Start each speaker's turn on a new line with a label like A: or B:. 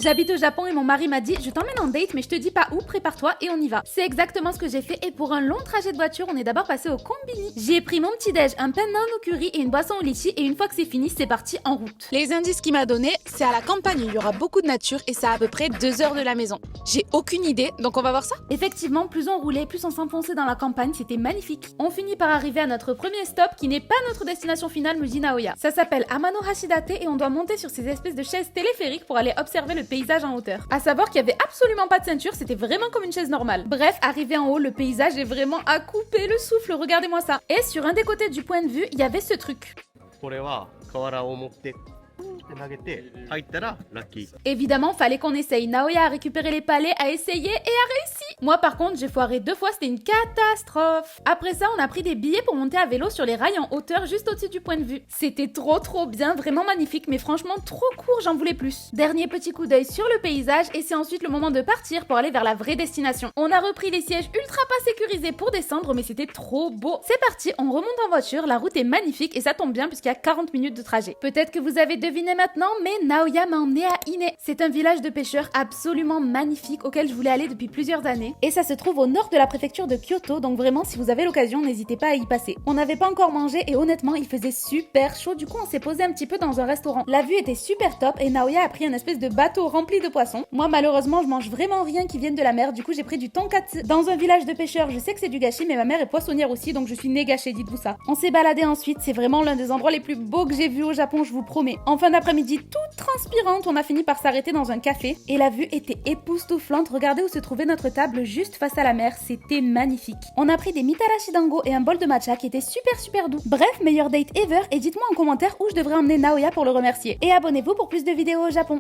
A: J'habite au Japon et mon mari m'a dit je t'emmène en date mais je te dis pas où, prépare-toi et on y va. C'est exactement ce que j'ai fait et pour un long trajet de voiture on est d'abord passé au combini. J'y ai pris mon petit déj, un pain nan au curry et une boisson au litchi et une fois que c'est fini c'est parti en route.
B: Les indices qu'il m'a donnés, c'est à la campagne, il y aura beaucoup de nature et c'est à peu près 2 heures de la maison. J'ai aucune idée, donc on va voir ça.
A: Effectivement, plus on roulait, plus on s'enfonçait dans la campagne, c'était magnifique. On finit par arriver à notre premier stop qui n'est pas notre destination finale, me dit Naoya. Ça s'appelle Amano Hashidate et on doit monter sur ces espèces de chaises téléphériques pour aller observer le paysage en hauteur. À savoir qu'il y avait absolument pas de ceinture, c'était vraiment comme une chaise normale. Bref, arrivé en haut, le paysage est vraiment à couper le souffle, regardez-moi ça. Et sur un des côtés du point de vue, il y avait ce truc. Évidemment, fallait qu'on essaye. Naoya a récupéré les palets, a essayé et a réussi. Moi par contre, j'ai foiré 2 fois, c'était une catastrophe. Après ça, on a pris des billets pour monter à vélo sur les rails en hauteur juste au-dessus du point de vue. C'était trop bien, vraiment magnifique, mais franchement trop court, j'en voulais plus. Dernier petit coup d'œil sur le paysage et c'est ensuite le moment de partir pour aller vers la vraie destination. On a repris les sièges ultra pas sécurisés pour descendre, mais c'était trop beau. C'est parti, on remonte en voiture, la route est magnifique et ça tombe bien puisqu'il y a 40 minutes de trajet. Peut-être que vous avez deviné maintenant, mais Naoya m'a emmené à Ine. C'est un village de pêcheurs absolument magnifique auquel je voulais aller depuis plusieurs années. Et ça se trouve au nord de la préfecture de Kyoto, donc vraiment si vous avez l'occasion, n'hésitez pas à y passer. On n'avait pas encore mangé et honnêtement, il faisait super chaud, du coup on s'est posé un petit peu dans un restaurant. La vue était super top et Naoya a pris un espèce de bateau rempli de poissons. Moi malheureusement, je mange vraiment rien qui vienne de la mer, du coup j'ai pris du tonkatsu. Dans un village de pêcheurs, je sais que c'est du gâchis, mais ma mère est poissonnière aussi, donc je suis née gâchée, dites-vous ça. On s'est baladé ensuite, c'est vraiment l'un des endroits les plus beaux que j'ai vus au Japon, je vous promets. En fin d'après-midi, toute transpirante, on a fini par s'arrêter dans un café et la vue était époustouflante. Regardez où se trouvait notre table juste face à la mer, c'était magnifique. On a pris des mitarashi dango et un bol de matcha qui était super doux. Bref, meilleur date ever et dites-moi en commentaire où je devrais emmener Naoya pour le remercier. Et abonnez-vous pour plus de vidéos au Japon.